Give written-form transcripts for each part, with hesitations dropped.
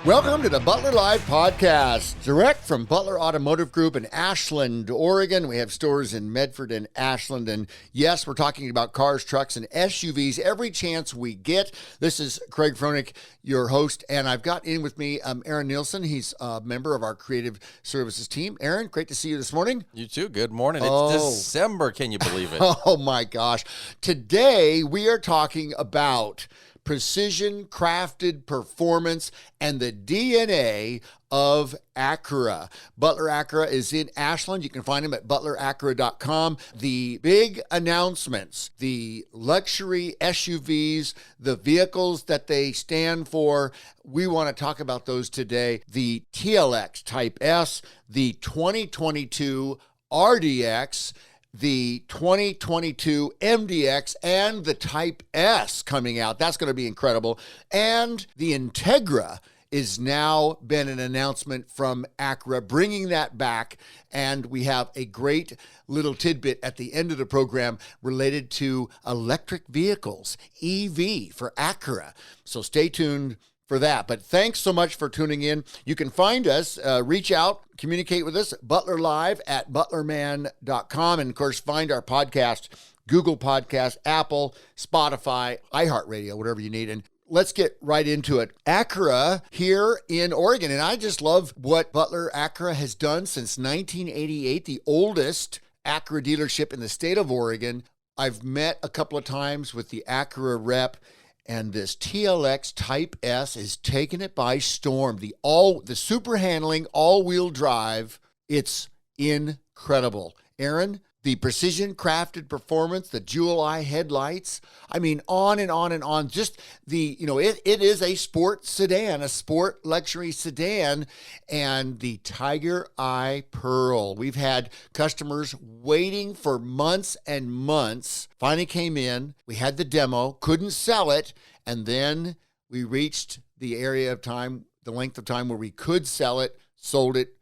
Welcome to the Butler Live Podcast, direct from Butler Automotive Group in Ashland, Oregon. We have stores in Medford and Ashland. And yes, we're talking about cars, trucks, and SUVs every chance we get. This is Craig Froenig, your host, and I've got in with me Aaron Nielsen. He's a member of our creative services team. Aaron, great to see you this morning. You too. Good morning. It's December. Can you believe it? Oh, my gosh. Today, we are talking about precision crafted performance and the DNA of Acura. Butler Acura is in Ashland. You can find them at butleracura.com. The big announcements, the luxury SUVs, the vehicles that they stand for, we want to talk about those today. The TLX Type-S, the 2022 RDX, the 2022 MDX, and the Type-S coming out. That's going to be incredible. And the Integra is now been an announcement from Acura, bringing that back. And we have a great little tidbit at the end of the program related to electric vehicles, EV for Acura. So stay tuned for that. But thanks so much for tuning in. You can find us, reach out, communicate with us, Butler Live at butlerman.com. And of course, find our podcast, Google Podcast, Apple, Spotify, iHeartRadio, whatever you need. And let's get right into it. Acura here in Oregon. And I just love what Butler Acura has done since 1988, the oldest Acura dealership in the state of Oregon. I've met a couple of times with the Acura rep, and this TLX Type-S is taking it by storm. The super handling all-wheel drive, it's incredible. Aaron, the precision crafted performance, the jewel eye headlights, I mean, on and on and on. Just it is a sport sedan, a sport luxury sedan, and the Tiger Eye Pearl. We've had customers waiting for months and months. Finally came in. We had the demo, couldn't sell it, and then we reached the area of time, the length of time where we could sell it, sold it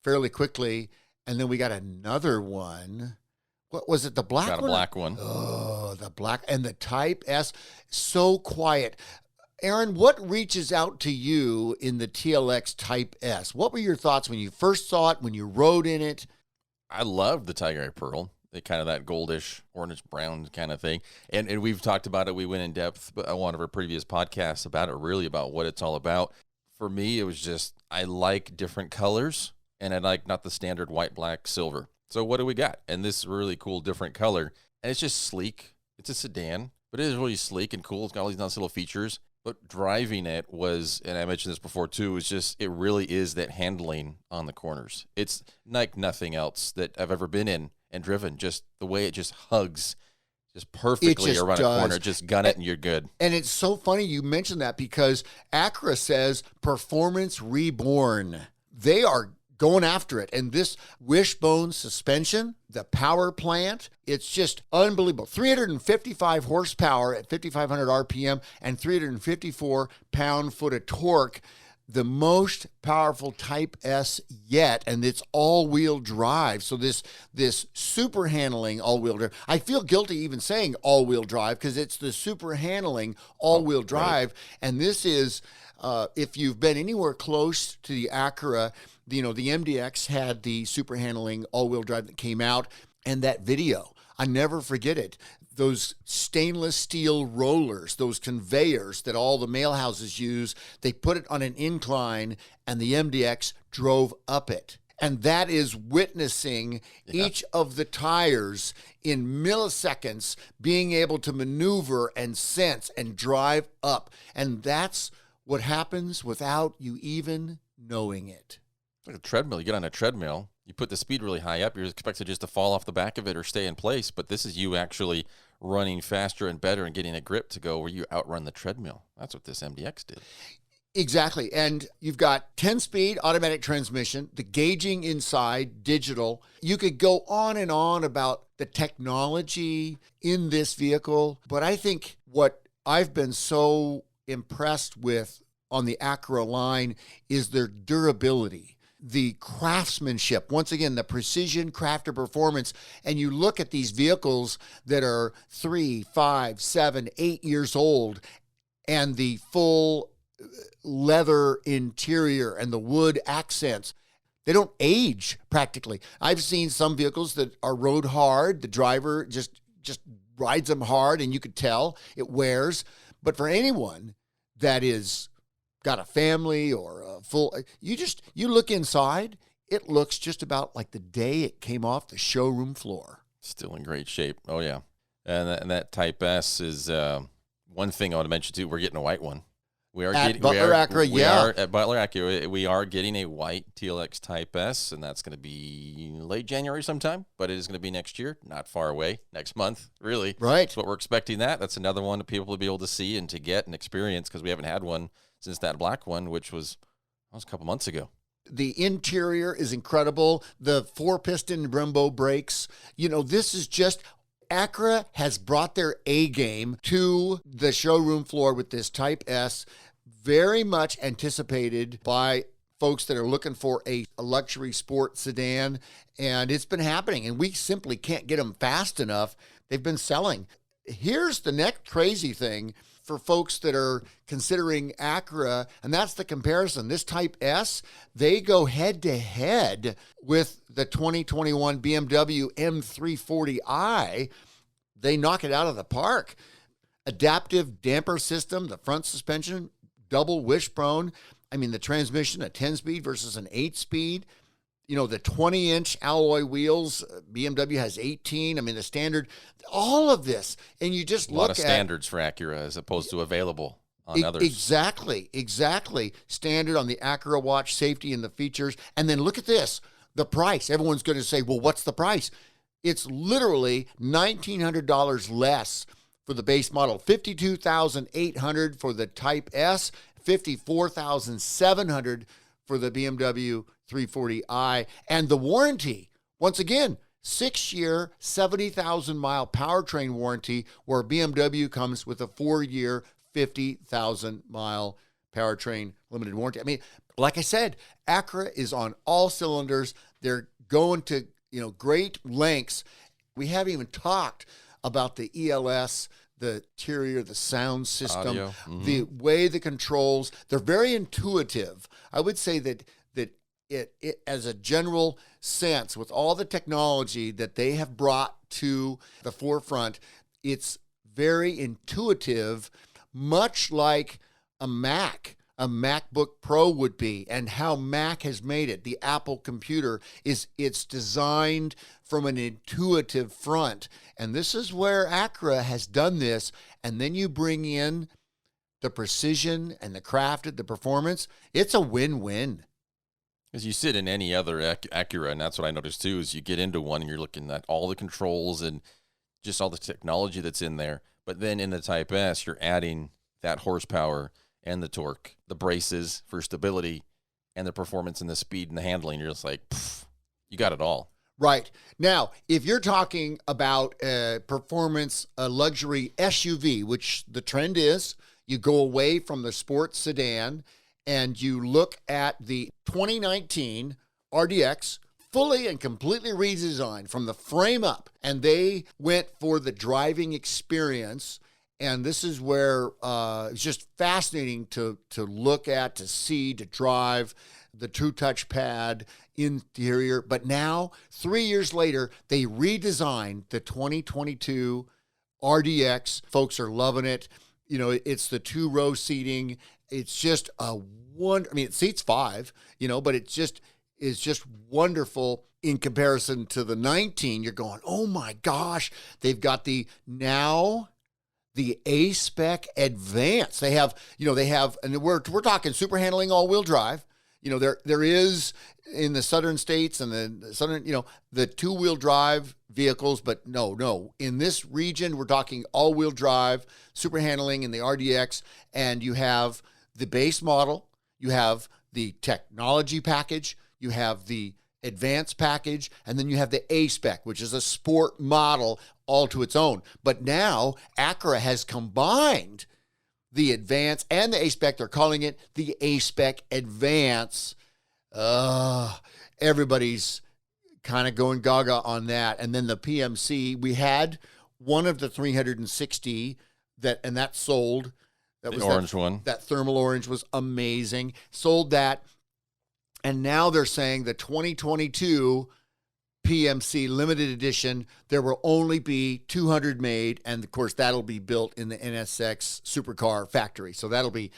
fairly quickly, and then we got another one. What was it, the black one? Got a black one. Oh, the black, and the Type-S, so quiet. Aaron, what reaches out to you in the TLX Type-S? What were your thoughts when you first saw it, when you rode in it? I loved the Tiger Eye Pearl. Kind of that goldish, orange brown kind of thing. And we've talked about it. We went in depth on one of our previous podcasts about it, really about what it's all about. For me, it was just, I like different colors, and I like not the standard white, black, silver. So what do we got? And this really cool, different color. And it's just sleek. It's a sedan, but it is really sleek and cool. It's got all these nice little features. But driving it was, and I mentioned this before too, is just, it really is that handling on the corners. It's like nothing else that I've ever been in and driven. Just the way it just hugs just perfectly around a corner. Just gun it and you're good. And it's so funny you mentioned that, because Acura says performance reborn. They are going after it. And this wishbone suspension, the power plant, it's just unbelievable. 355 horsepower at 5,500 RPM and 354 pound-foot of torque. The most powerful Type-S yet, and it's all-wheel drive. So this super handling all-wheel drive. I feel guilty even saying all-wheel drive, because it's the super handling all-wheel drive. Right. And this is, if you've been anywhere close to the Acura, the MDX had the super handling all-wheel drive that came out, and that video, I never forget it. Those stainless steel rollers, those conveyors that all the mail houses use, they put it on an incline, and the MDX drove up it. And that is witnessing each of the tires in milliseconds being able to maneuver and sense and drive up. And that's what happens without you even knowing it. It's like a treadmill. You get on a treadmill, you put the speed really high up, you're expected just to fall off the back of it or stay in place. But this is you actually running faster and better and getting a grip to go where you outrun the treadmill. That's what this MDX did. Exactly. And you've got 10-speed automatic transmission, the gauging inside, digital. You could go on and on about the technology in this vehicle, but I think what I've been so impressed with on the Acura line is their durability. The craftsmanship, once again, the precision crafted performance. And you look at these vehicles that are 3, 5, 7, 8 years old, and the full leather interior and the wood accents. They don't age practically. I've seen some vehicles that are rode hard. The driver just rides them hard, and you could tell it wears. But for anyone that is got a family or a full, you look inside, it looks just about like the day it came off the showroom floor. Still in great shape. Oh, yeah. And that Type S is one thing I want to mention, too. We're getting a white one. We are at Butler Acura, at Butler Acura, we are getting a white TLX Type-S, and that's going to be late January sometime, but it is going to be next year, not far away, next month, really. Right. That's what we're expecting that. That's another one that people will be able to see and to get and experience, because we haven't had one since that black one, which was a couple months ago. The interior is incredible. The 4-piston Brembo brakes. This is just... Acura has brought their A game to the showroom floor with this Type S, very much anticipated by folks that are looking for a luxury sport sedan, and it's been happening, and we simply can't get them fast enough. They've been selling. Here's the next crazy thing for folks that are considering Acura, and that's the comparison. This Type S, they go head-to-head with the 2021 BMW M340i. They knock it out of the park. Adaptive damper system, the front suspension, double wishbone. The transmission, a 10-speed versus an 8-speed. The 20-inch alloy wheels, BMW has 18. The standard, all of this. And you just look at... A lot of standards for Acura as opposed to available on others. Exactly. Standard on the Acura watch, safety and the features. And then look at this, the price. Everyone's going to say, well, what's the price? It's literally $1,900 less for the base model, $52,800 for the Type S, $54,700 for the BMW 340i. And the warranty, once again, 6-year, 70,000-mile powertrain warranty, where BMW comes with a 4-year, 50,000-mile powertrain limited warranty. Like I said, Acura is on all cylinders. They're going to, great lengths. We haven't even talked about the ELS, the interior, the sound system, the way the controls, they're very intuitive. I would say that it as a general sense, with all the technology that they have brought to the forefront, it's very intuitive, much like a MacBook Pro would be, and how Mac has made it. The Apple computer it's designed from an intuitive front. And this is where Acura has done this. And then you bring in the precision and the crafted, the performance. It's a win-win. As you sit in any other Acura, and that's what I noticed too, is you get into one and you're looking at all the controls and just all the technology that's in there. But then in the Type S, you're adding that horsepower and the torque, the braces for stability, and the performance and the speed and the handling. You're just like, you got it all. Right. Now, if you're talking about performance, a luxury SUV, which the trend is, you go away from the sports sedan and you look at the 2019 RDX, fully and completely redesigned from the frame up, and they went for the driving experience. And this is where it's just fascinating to look at, to see, to drive, the True Touch pad interior. But now, 3 years later, they redesigned the 2022 RDX. Folks are loving it. It's the 2-row seating. It's just it seats 5, but it's just wonderful. In comparison to the 19, you're going, oh my gosh, they've got the A-Spec Advance. They have, and we're talking super handling all-wheel drive. There is in the southern states and the southern, the 2-wheel drive vehicles, but no. In this region, we're talking all-wheel drive, super handling in the RDX, and you have the base model, you have the technology package, you have the advanced package, and then you have the A-Spec, which is a sport model all to its own. But now Acura has combined the Advance and the A-Spec. They're calling it the A-Spec Advance. Everybody's kind of going gaga on that. And then the PMC, we had one of the 360 that sold. That The was orange one. That thermal orange was amazing. Sold that. And now they're saying the 2022 PMC limited edition, there will only be 200 made, and of course that'll be built in the NSX supercar factory. So that'll be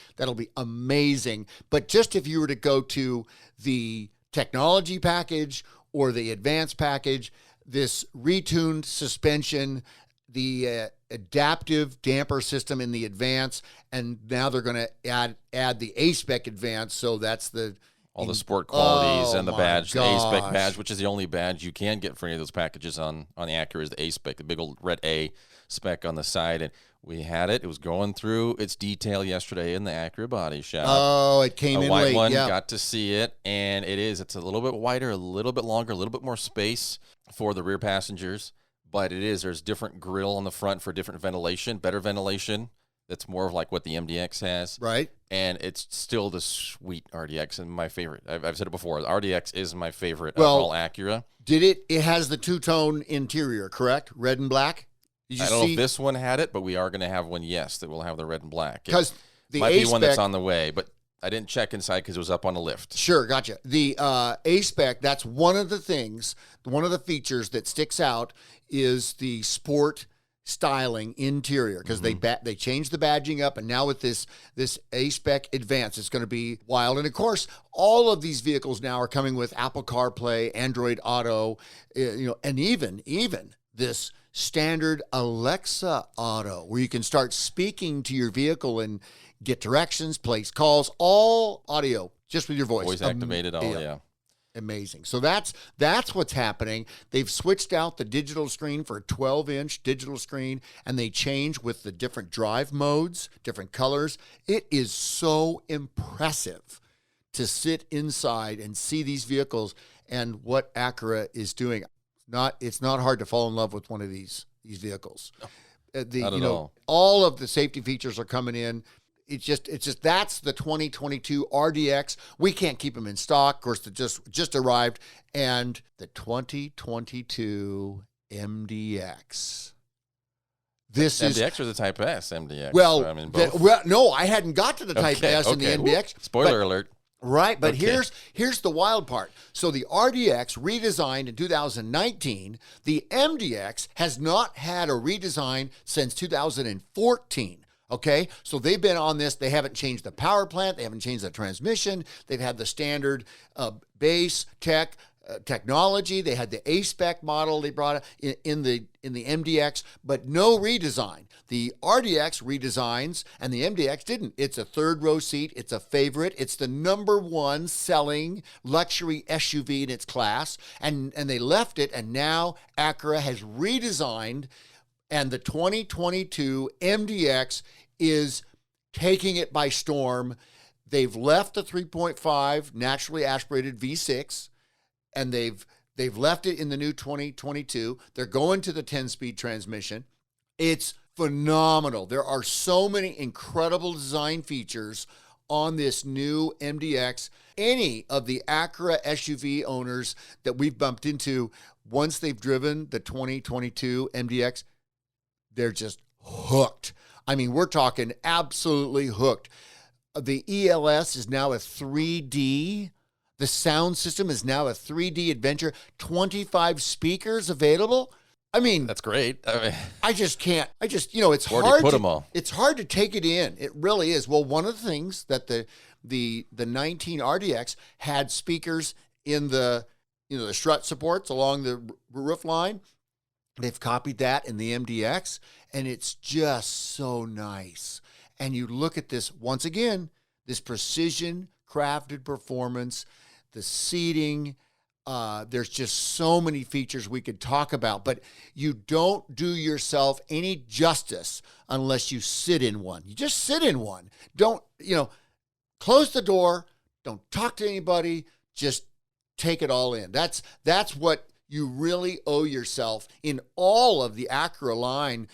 amazing. But just if you were to go to the technology package or the advanced package, this retuned suspension, the adaptive damper system in the advance, and now they're going to add the A-Spec Advance. So that's all the sport qualities and the badge, the A-Spec gosh. badge, which is the only badge you can get for any of those packages on the Acura, is the A-Spec, the big old red A-Spec on the side. And we had it. It was going through its detail yesterday in the Acura body shop. Oh, it came in white late. one, Yeah. got to see it, and it's a little bit wider, a little bit longer, a little bit more space for the rear passengers. But there's different grill on the front for different ventilation, better ventilation. That's more of like what the MDX has. Right. And it's still the sweet RDX and my favorite. I've said it before. The RDX is my favorite Well, of all Acura. It has the two-tone interior, correct? Red and black? Did you I don't know see? if this one had it, but we are going to have one, yes, that will have the red and black. Because the might be one that's A-Spec, on the way, but I didn't check inside because it was up on the lift. sure, gotcha. The A-Spec, that's one of the things, one of the features that sticks out is the sport styling interior, because they changed the badging up, and now with this A-Spec Advance, it's going to be wild. And of course, all of these vehicles now are coming with Apple CarPlay, Android Auto, and even this standard Alexa Auto, where you can start speaking to your vehicle and get directions, place calls, all audio, just with your voice. Voice activated, yeah. Amazing. So that's what's happening. They've switched out the digital screen for a 12-inch digital screen, and they change with the different drive modes, different colors. It is so impressive to sit inside and see these vehicles and what Acura is doing. It's not hard to fall in love with one of these vehicles. No, not at all. All of the safety features are coming in. It's just that's the 2022 RDX. We can't keep them in stock. Of course, they just arrived. And the 2022 MDX. This is MDX or the Type-S MDX? well, I mean, both. no, I hadn't got to the Type-S and the MDX. Spoiler alert. Right, but Okay. here's the wild part. So the RDX redesigned in 2019. The MDX has not had a redesign since 2014. Okay, so they've been on this. They haven't changed the power plant. They haven't changed the transmission. They've had the standard base technology. They had the A-Spec model they brought in the MDX, but no redesign. The RDX redesigns and the MDX didn't. It's a third row seat. It's a favorite. It's the #1 selling luxury SUV in its class, and they left it, and now Acura has redesigned, and the 2022 MDX is taking it by storm. They've left the 3.5 naturally aspirated V6, and they've left it in the new 2022. They're going to the 10-speed transmission. It's phenomenal. There are so many incredible design features on this new MDX. Any of the Acura SUV owners that we've bumped into, once they've driven the 2022 MDX, they're just hooked. I mean, we're talking absolutely hooked. The ELS is now a 3D. The sound system is now a 3D adventure. 25 speakers available. I mean, That's great. I just can't. It's Where do you hard put to, them all? It's hard to take it in. It really is. Well, one of the things that the 19 RDX had speakers in the strut supports along the roof line. They've copied that in the MDX, and it's just so nice. And you look at this, once again, this precision crafted performance, the seating. There's just so many features we could talk about, but you don't do yourself any justice unless you sit in one. You just sit in one. Don't, close the door. Don't talk to anybody. Just take it all in. That's what you really owe yourself in all of the Acura line,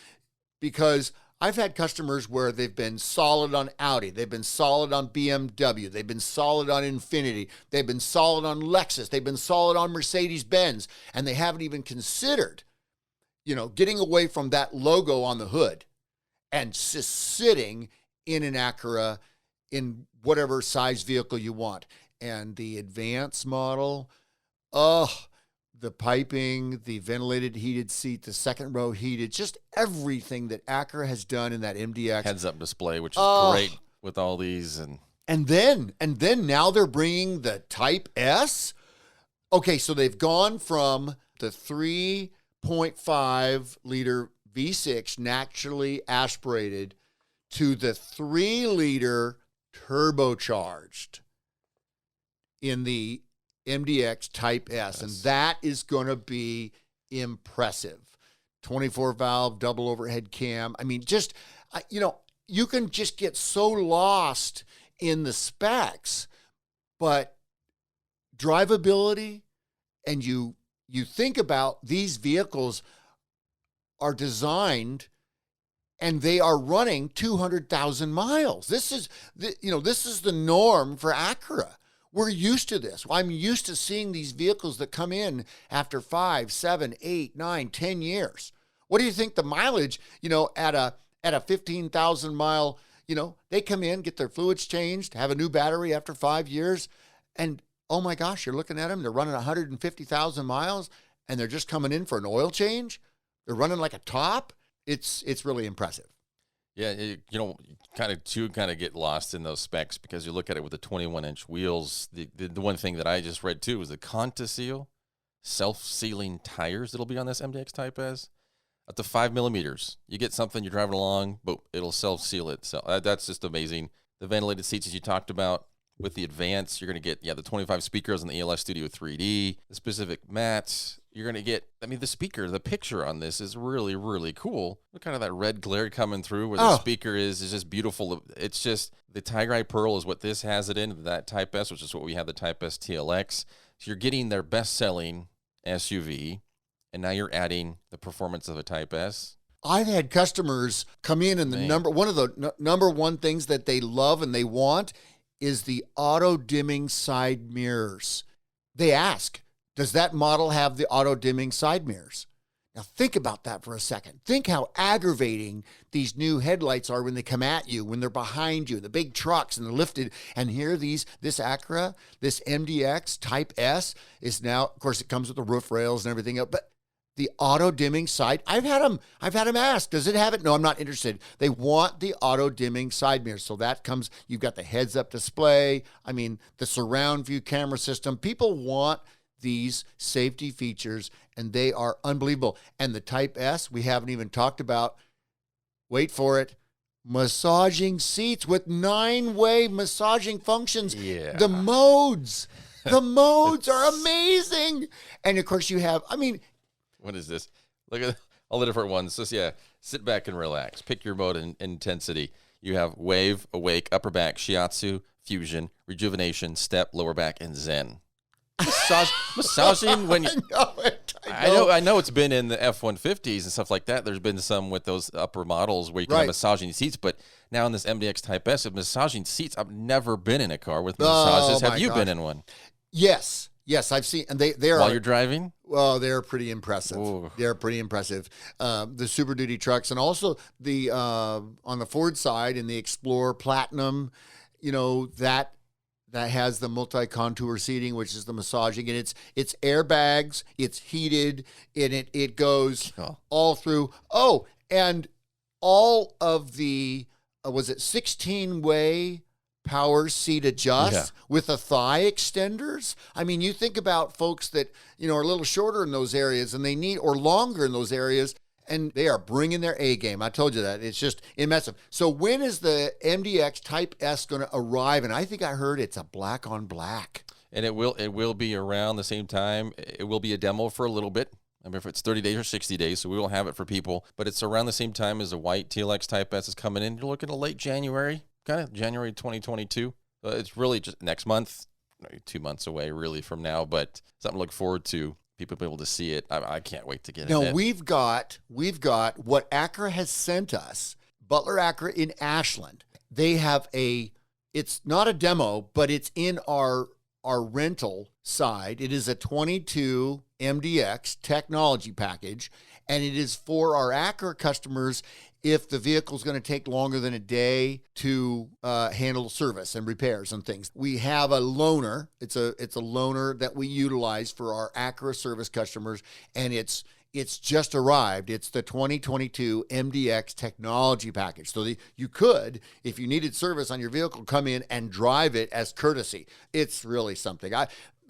because I've had customers where they've been solid on Audi, they've been solid on BMW, they've been solid on Infiniti, they've been solid on Lexus, they've been solid on Mercedes-Benz, and they haven't even considered, getting away from that logo on the hood and just sitting in an Acura in whatever size vehicle you want. And the Advance model, the piping, the ventilated heated seat, the second row heated, just everything that Acura has done in that MDX. Heads-up display, which is great with all these. And then now they're bringing the Type-S. Okay, so they've gone from the 3.5 liter V6 naturally aspirated to the 3 liter turbocharged in the MDX Type-S, and that is going to be impressive. 24 valve, double overhead cam. I mean, just, you can just get so lost in the specs, but drivability, and you think about these vehicles are designed and they are running 200,000 miles. This is the norm for Acura. We're used to this. I'm used to seeing these vehicles that come in after 5, 7, 8, 9, 10 years. What do you think the mileage, at a 15,000 mile, they come in, get their fluids changed, have a new battery after 5 years, and oh my gosh, you're looking at them, they're running 150,000 miles, and they're just coming in for an oil change? They're running like a top. It's really impressive. Yeah, kind of get lost in those specs because you look at it with the 21-inch wheels. The one thing that I just read too was the Conti-Seal self-sealing tires that'll be on this MDX Type-S. Up to 5 millimeters. You get something, you're driving along, boom, it'll self-seal itself. That's just amazing. The ventilated seats, as you talked about, with the Advance, you're going to get, the 25 speakers on the ELS Studio 3D, the specific mats. You're going to get, the picture on this is really, really cool. Look, kind of that red glare coming through where the speaker is just beautiful. It's just, the Tiger Eye Pearl is what this has it in, that Type-S, which is what we have, the Type-S TLX. So you're getting their best-selling SUV, and now you're adding the performance of a Type-S. I've had customers come in and one of the number one things that they love and they want is the auto-dimming side mirrors. They ask, does that model have the auto-dimming side mirrors? Now think about that for a second. Think how aggravating these new headlights are when they come at you, when they're behind you, the big trucks and they're lifted. And here this Acura, this MDX Type-S is now, of course, it comes with the roof rails and everything else, but the auto-dimming side, I've had them ask, does it have it? No, I'm not interested. They want the auto-dimming side mirrors. So that comes, you've got the heads-up display, the surround view camera system. People want these safety features, and they are unbelievable. And the Type-S, we haven't even talked about, wait for it, massaging seats with 9-way massaging functions. Yeah. The modes are amazing. And of course you have, what is this? Look at all the different ones. So sit back and relax. Pick your mode and intensity. You have wave, awake, upper back, shiatsu, fusion, rejuvenation, step, lower back, and zen. Massaging when you. I know it's been in the F-150s and stuff like that. There's been some with those upper models where you can have massaging seats, but now in this MDX Type-S, with massaging seats, I've never been in a car with massages. Have you been in one? Yes, I've seen, and they are. While you're driving? Well, they're pretty impressive. Ooh. They're pretty impressive. The Super Duty trucks, and also the on the Ford side in the Explorer Platinum, that has the multi-contour seating, which is the massaging, and it's airbags, it's heated, and it goes all through. Oh, and all of the 16-way power seat adjust with the thigh extenders. You think about folks that are a little shorter in those areas and they need, or longer in those areas, and they are bringing their A game. I told you that. It's just impressive. So when is the MDX Type-S going to arrive? And I think I heard it's a black on black. And it will be around the same time. It will be a demo for a little bit. If it's 30 days or 60 days, so we will have it for people. But it's around the same time as the white TLX Type-S is coming in. You're looking at late January, kind of January 2022. It's really just next month, 2 months away really from now, but something to look forward to. People be able to see it. I can't wait to get it. Now we've got what Acura has sent us, Butler Acura in Ashland. They have it's not a demo, but it's in our rental side. It is a 22 MDX technology package, and it is for our Acura customers. if the vehicle's going to take longer than a day to handle service and repairs and things. We have a loaner. It's a loaner that we utilize for our Acura service customers, and it's just arrived. It's the 2022 MDX technology package. So you could, if you needed service on your vehicle, come in and drive it as courtesy. It's really something.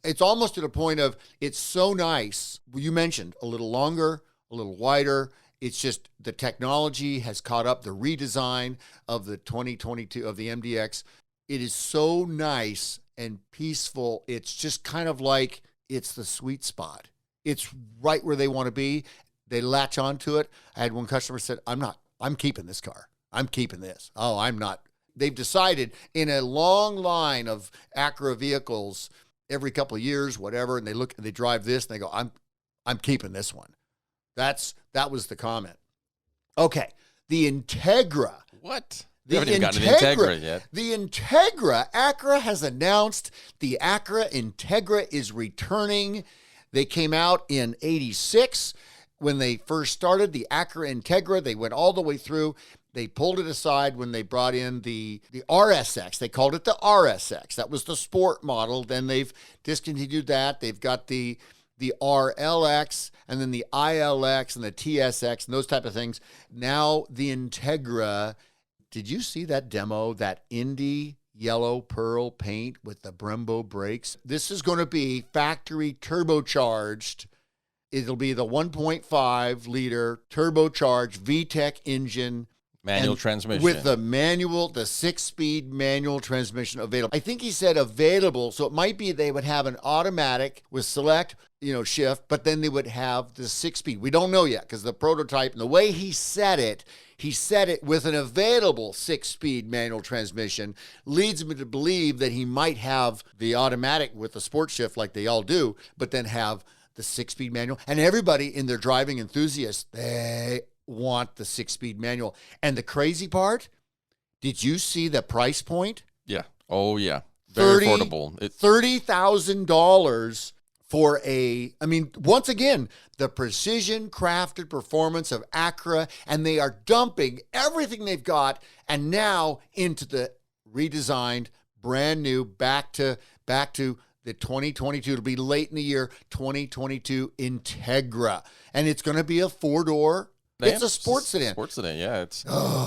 It's almost to the point of, it's so nice. You mentioned a little longer, a little wider. It's just the technology has caught up. The redesign of the 2022 of the MDX, it is so nice and peaceful. It's just kind of like, it's the sweet spot. It's right where they want to be. They latch onto it. I had one customer said, I'm keeping this car. I'm keeping this. Oh, I'm not. They've decided in a long line of Acura vehicles every couple of years, whatever, and they drive this and they go, I'm keeping this one. That was the comment. Okay. The Integra. What? We haven't even gotten an Integra yet. The Integra, Acura has announced the Acura Integra is returning. They came out in 86 when they first started the Acura Integra. They went all the way through. They pulled it aside when they brought in the RSX. They called it the RSX. That was the sport model. Then they've discontinued that. They've got the RLX and then the ILX and the TSX and those type of things. Now the Integra. Did you see that demo, that Indy yellow pearl paint with the Brembo brakes? This is going to be factory turbocharged. It'll be the 1.5 liter turbocharged VTEC engine. Manual transmission. With the 6-speed manual transmission available. I think he said available, so it might be they would have an automatic with select, shift, but then they would have the 6-speed. We don't know yet because the prototype and the way he said it with an available 6-speed manual transmission leads me to believe that he might have the automatic with the sport shift like they all do, but then have the 6-speed manual. And everybody in their driving enthusiasts, they want the 6-speed manual. And the crazy part, did you see the price point? Yeah. Oh, yeah. Very affordable. $30,000 for once again, the precision crafted performance of Acura, and they are dumping everything they've got and now into the redesigned, brand new, back to the 2022, it'll be late in the year, 2022 Integra. And it's going to be a 4-door. It's a sports sedan. Sports sedan, yeah. It's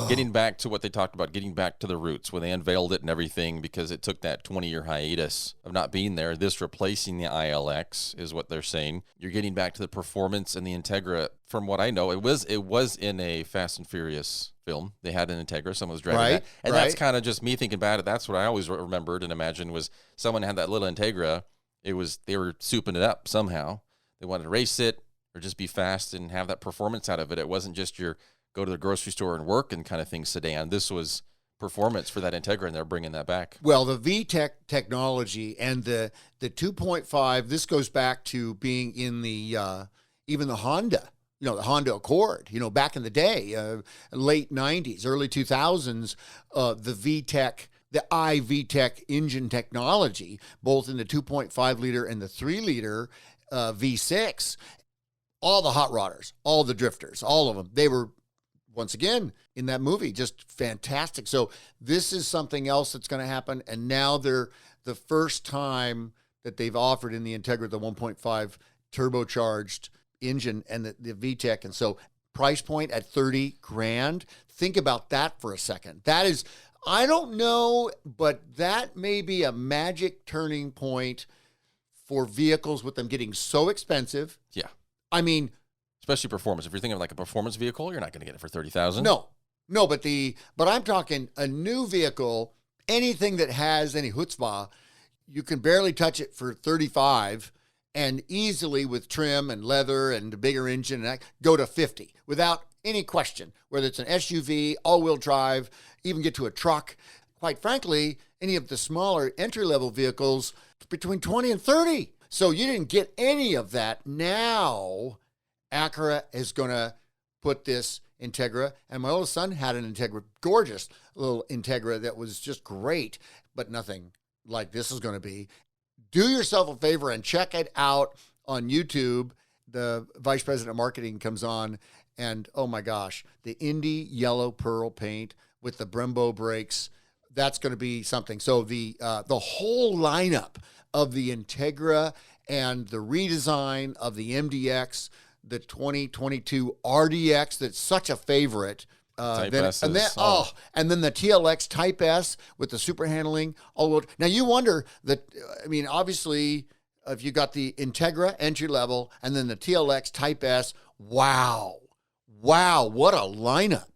getting back to what they talked about, getting back to the roots when they unveiled it and everything, because it took that 20-year hiatus of not being there. This replacing the ILX is what they're saying. You're getting back to the performance, and the Integra, from what I know, it was in a Fast and Furious film. They had an Integra, someone was driving that. And that's kind of just me thinking about it. That's what I always remembered and imagined was someone had that little Integra. They were souping it up somehow. They wanted to race it or just be fast and have that performance out of it. It wasn't just your go to the grocery store and work and kind of thing sedan. This was performance for that Integra, and they're bringing that back. Well, the VTEC technology and the 2.5, this goes back to being in the even the Honda, the Honda Accord, back in the day, late 90s, early 2000s, the VTEC, the iVTEC engine technology, both in the 2.5 liter and the 3 liter V6. All the hot rodders, all the drifters, all of them, they were, once again, in that movie, just fantastic. So this is something else that's going to happen. And now they're the first time that they've offered in the Integra, the 1.5 turbocharged engine and the VTEC. And so price point at $30,000. Think about that for a second. That is, I don't know, but that may be a magic turning point for vehicles with them getting so expensive. Yeah. I mean, especially performance. If you're thinking of like a performance vehicle, you're not going to get it for $30,000. No, but I'm talking a new vehicle, anything that has any chutzpah, you can barely touch it for $35,000 and easily with trim and leather and a bigger engine and go to $50,000 without any question, whether it's an SUV, all-wheel drive, even get to a truck. Quite frankly, any of the smaller entry-level vehicles between $20,000 and $30,000. So you didn't get any of that. Now, Acura is going to put this Integra, and my oldest son had an Integra, gorgeous little Integra that was just great, but nothing like this is going to be. Do yourself a favor and check it out on YouTube. the vice president of marketing comes on, and oh my gosh, the Indy yellow pearl paint with the Brembo brakes, that's going to be something. So the whole lineup of the Integra and the redesign of the MDX, the 2022 RDX, that's such a favorite. And then the TLX Type-S with the super handling. Now you wonder that, I mean, obviously, if you got the Integra entry level and then the TLX Type-S, wow, what a lineup.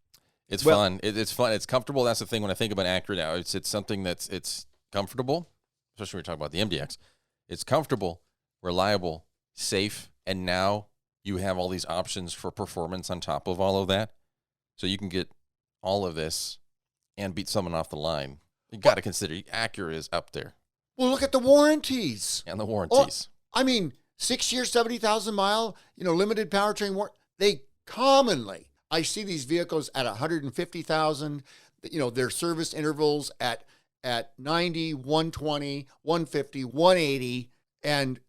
It's fun. It's fun. It's comfortable. That's the thing when I think about Acura now. It's something it's comfortable, especially when we talk about the MDX. It's comfortable, reliable, safe, and now you have all these options for performance on top of all of that. So you can get all of this and beat someone off the line. You got to consider Acura is up there. Well, look at the warranties. And the warranties. I mean, 6 years, 70,000 mile, limited powertrain warranty. They commonly, I see these vehicles at 150,000, their service intervals at 90, 120, 150, 180, and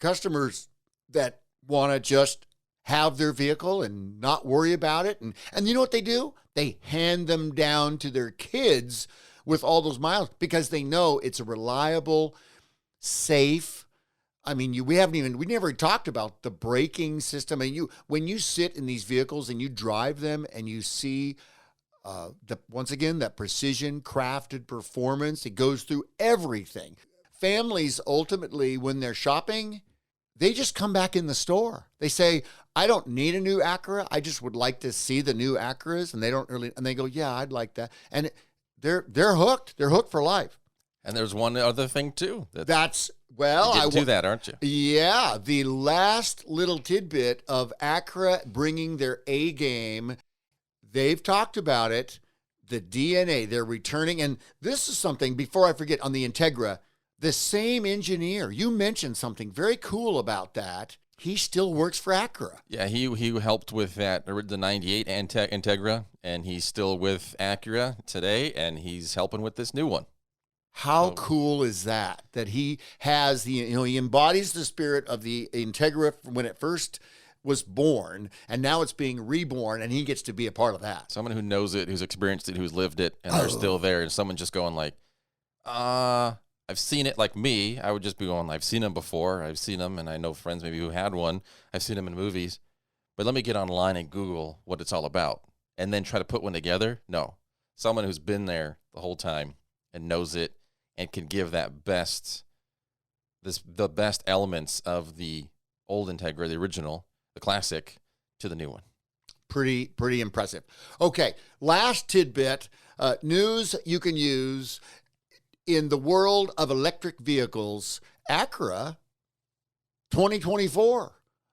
customers that want to just have their vehicle and not worry about it. And you know what they do? They hand them down to their kids with all those miles because they know it's a reliable, safe. I mean, we never talked about the braking system. And when you sit in these vehicles and you drive them and you see, once again, that precision crafted performance, it goes through everything. Families ultimately, when they're shopping, they just come back in the store. They say, I don't need a new Acura. I just would like to see the new Acuras. And they go, yeah, I'd like that. And they're hooked. They're hooked for life. And there's one other thing too. You do that, aren't you? Yeah. The last little tidbit of Acura bringing their A game, they've talked about it, the DNA, they're returning. And this is something, before I forget, on the Integra, the same engineer, you mentioned something very cool about that. He still works for Acura. Yeah, he helped with the 98 Integra, and he's still with Acura today, and he's helping with this new one. How cool is that? That he has he embodies the spirit of the Integra when it first was born, and now it's being reborn, and he gets to be a part of that. Someone who knows it, who's experienced it, who's lived it, and they're still there, and someone just going like, I've seen it. Like me, I would just be going, I've seen them before. I've seen them, and I know friends maybe who had one. I've seen them in movies. But let me get online and Google what it's all about and then try to put one together. No. Someone who's been there the whole time and knows it and can give the best elements of the old Integra, the original, the classic, to the new one. Pretty impressive. Okay, last tidbit, news you can use. In the world of electric vehicles, Acura 2024,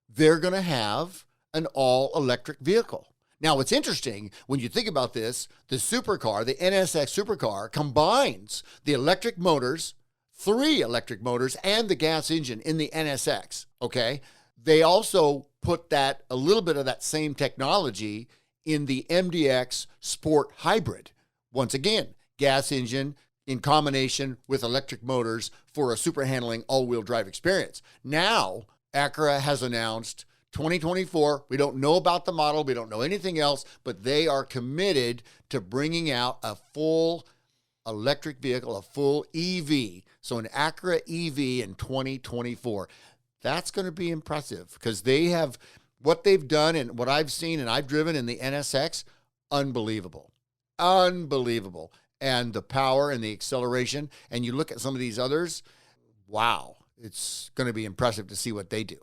they're going to have an all-electric vehicle. Now, what's interesting, when you think about this, the supercar, the NSX supercar, combines the electric motors, 3 electric motors, and the gas engine in the NSX, okay? They also put a little bit of that same technology in the MDX Sport Hybrid. Once again, gas engine, in combination with electric motors for a super handling all-wheel drive experience. Now, Acura has announced 2024, we don't know about the model, we don't know anything else, but they are committed to bringing out a full electric vehicle, a full EV. So an Acura EV in 2024. That's going to be impressive because what they've done and what I've seen and I've driven in the NSX, unbelievable. And the power and the acceleration. And you look at some of these others, wow, it's going to be impressive to see what they do.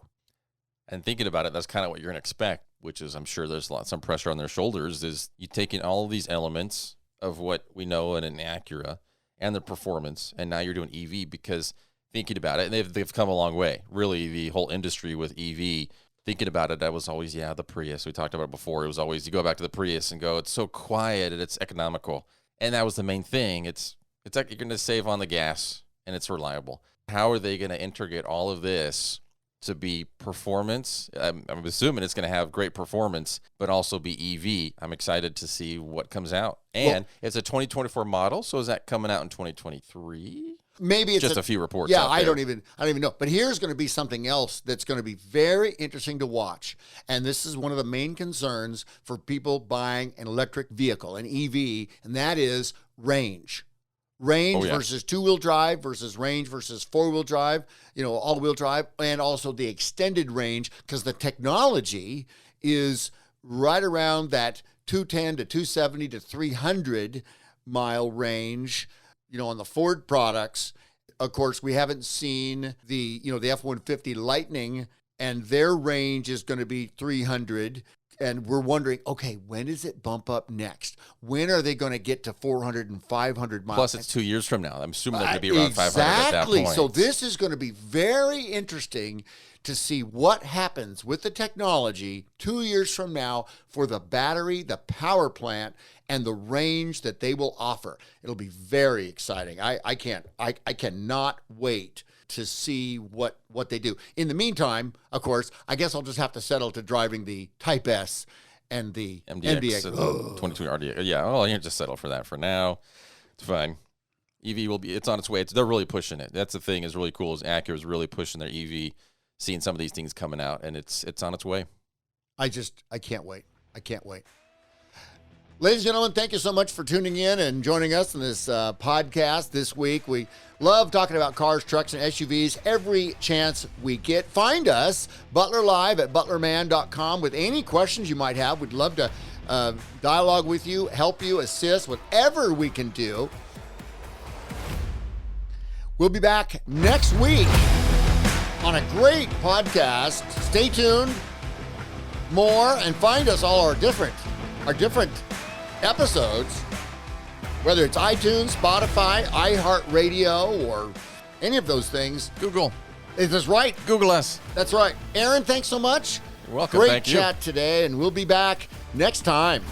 And thinking about it, that's kind of what you're going to expect, which is I'm sure there's some pressure on their shoulders, is you taking all of these elements of what we know in an Acura and the performance, and now you're doing EV because thinking about it, and they've come a long way. Really, the whole industry with EV, thinking about it, that was always, the Prius. We talked about it before. It was always, you go back to the Prius and go, it's so quiet and it's economical. And that was the main thing. It's like you're going to save on the gas and it's reliable. How are they going to integrate all of this to be performance? I'm assuming it's going to have great performance, but also be EV. I'm excited to see what comes out. And it's a 2024 model. So is that coming out in 2023? Maybe it's just a few reports. Yeah, out I there. don't even know. But here's going to be something else that's going to be very interesting to watch. And this is one of the main concerns for people buying an electric vehicle, an EV, and that is range. Range versus two-wheel drive versus range versus four-wheel drive, all-wheel drive, and also the extended range, because the technology is right around that 210 to 270 to 300 mile range, on the Ford products. Of course, we haven't seen the F-150 Lightning, and their range is going to be 300. And we're wondering, okay, when does it bump up next? When are they going to get to 400 and 500 miles? Plus, it's 2 years from now. I'm assuming they're going to be around 500 at that point. So this is going to be very interesting to see what happens with the technology 2 years from now for the battery, the power plant, and the range that they will offer. It'll be very exciting. I cannot wait to see what they do. In the meantime, of course, I guess I'll just have to settle to driving the Type-S and the MDX. 22 RDX. Yeah, well, you just settle for that for now. It's fine. EV it's on its way. They're really pushing it. That's the thing is really cool is Acura is really pushing their EV, seeing some of these things coming out, and it's on its way. I can't wait. I can't wait. Ladies and gentlemen, thank you so much for tuning in and joining us in this podcast this week. We love talking about cars, trucks, and SUVs every chance we get. Find us, Butler Live at butlerman.com, with any questions you might have. We'd love to dialogue with you, help you, assist, whatever we can do. We'll be back next week on a great podcast. Stay tuned. More, and find us all our different episodes, whether it's iTunes, Spotify, iHeartRadio, or any of those things. Google. Is this right? Google us. That's right. Aaron, thanks so much. You're welcome. Great Thank you. chat today, and we'll be back next time.